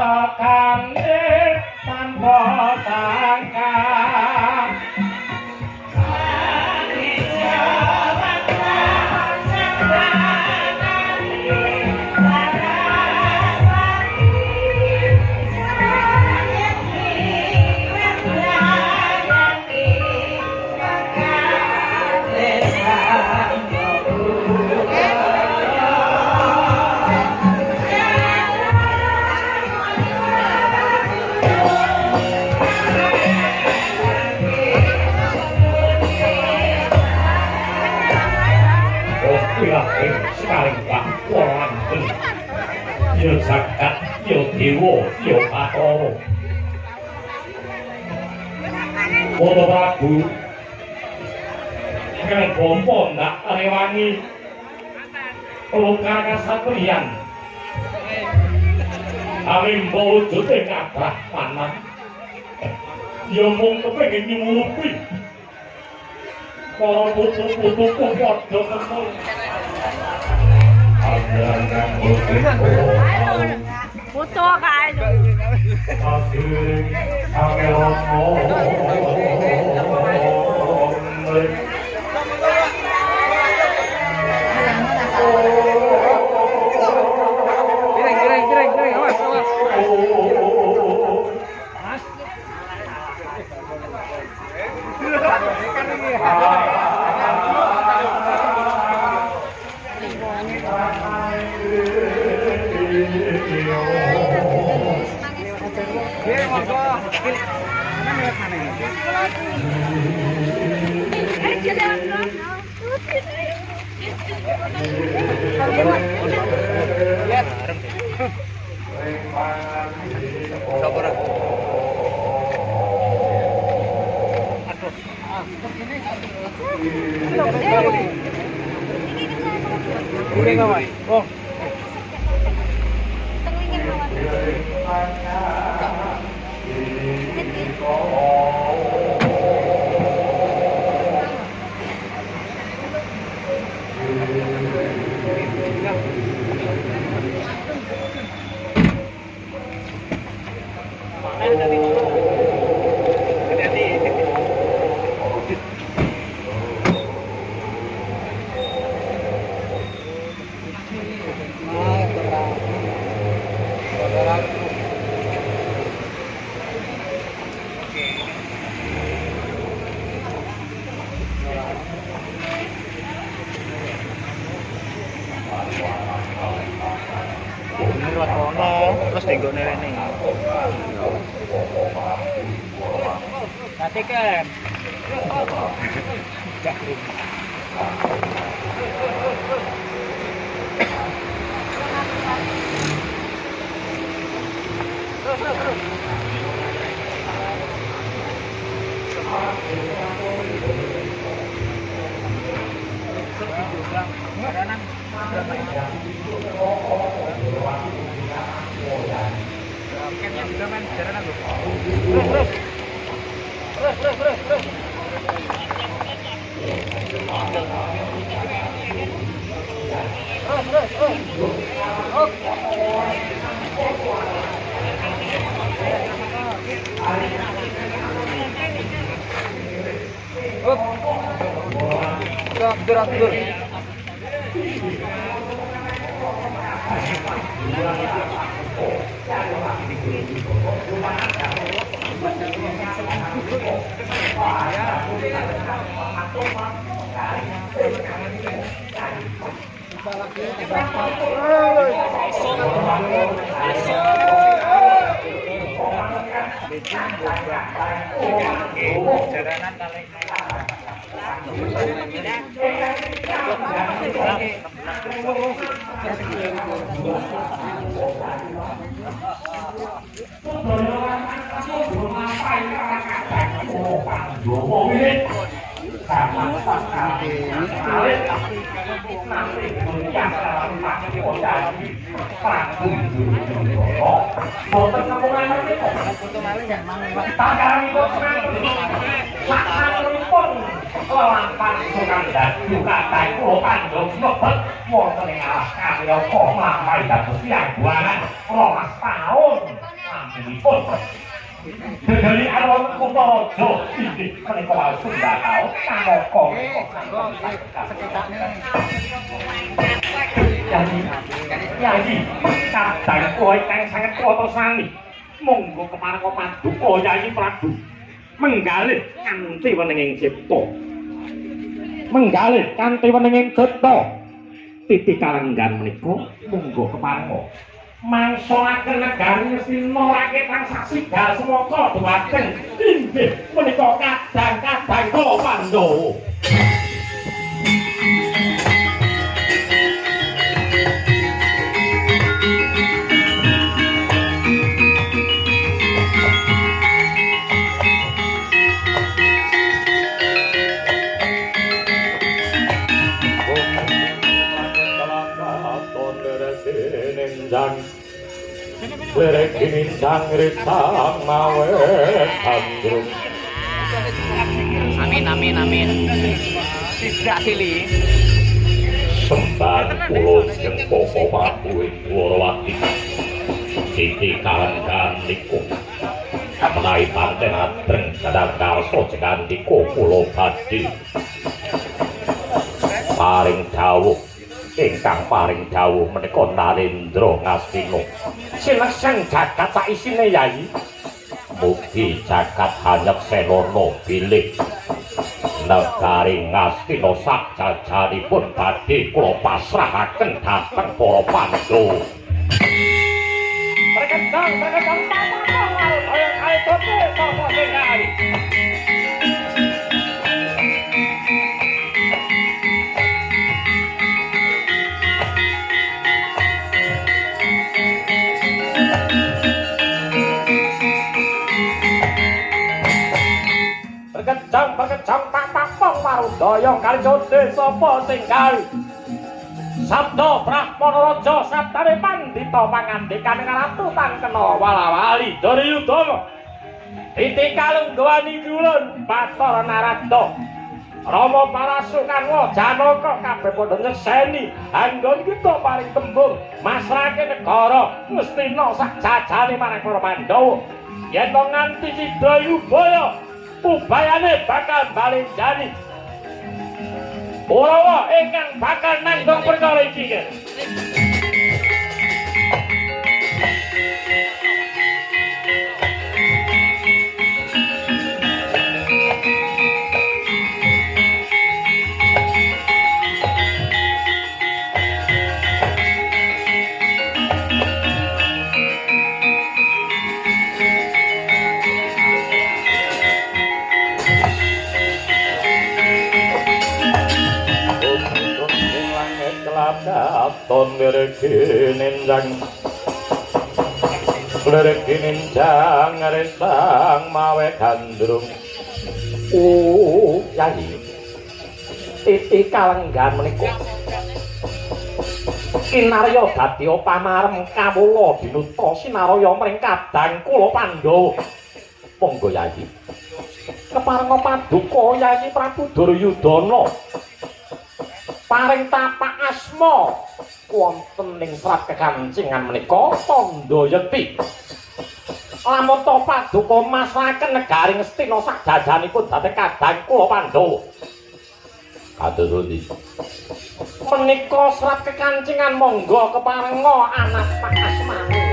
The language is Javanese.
kane tanpa sangka sekali Pak Walang yo zakat yo dewa yo Bathara Wala Prabu kang bompo ndak rewangi luka kasatriyan awing wujud ing abah panan yo mung kepengin nyuwupi para putu-putuku padha kesul foto kae terus tenggone rene. Nanti kan. Dur. Jaranan kali. pun dari awal Kutaraja inggih menika langsung bakal kamangka Yayi kadang kowe kang sanget kuwata sami monggo kepareng paduka Yayi Prabu menggalih kanthi wenenging cipta menggalih kanthi wenenging cipta titi kalenggan menika monggo kepareng mangsulaken negari sinorake transaksi gal semangka dhumateng inggih menika kadang-kadang kula Pandhawa. Lerek minjang risang mawe andrum. Amin amin amin. Tidak silih. Sembah pulau jengko papuin Warawati. Titi kalenggan niku. Kapenai panten adreng kadang karso cegantiku pulau padi. Paring dawuh ingkang paring dawuh menika Narendra Ngastina. Sineseng jagat sak isine Yayi. Mugi jagat hanyep selana bilih. Negari Ngastina sak jajanipun badhe kula pasrahaken dhateng para Pandhawa. Perkendang ayo sapa sing kali. Perkejang tak marudaya kali jodhe sapa sing gawe sabda Brahmana Raja sabdane pandita pangandikane ratu tan kena wala-wali Duryudana titi kalungguhani dulun Bathara Narada Rama Parasukan Janaka kabeh padha nyekseni anggon kita paring tembung masrake negara Ngastina sak jajane marang para Pandhawa yen to nganti Sidayubaya ubayane bakal balenjani Urawa ingkang bakal nanggung perkara iki. Ton lerek ninjang resang mawe gandrung Yayi titi kalenggan menika kinarya dadi pamarem kawula dinuta sinaraya mring kadang kula Pandhawa monggo Yayi keparenga paduka Yayi Prabu Duryudana paring tapak asma wonten ing serat kekancingan menika tandha yekti lamun to paduka masraken negari Ngastina sak jajanipun dhateng kadang kula Pandhawa kados pundi menika serat kekancingan monggo keparenga anak pak asmane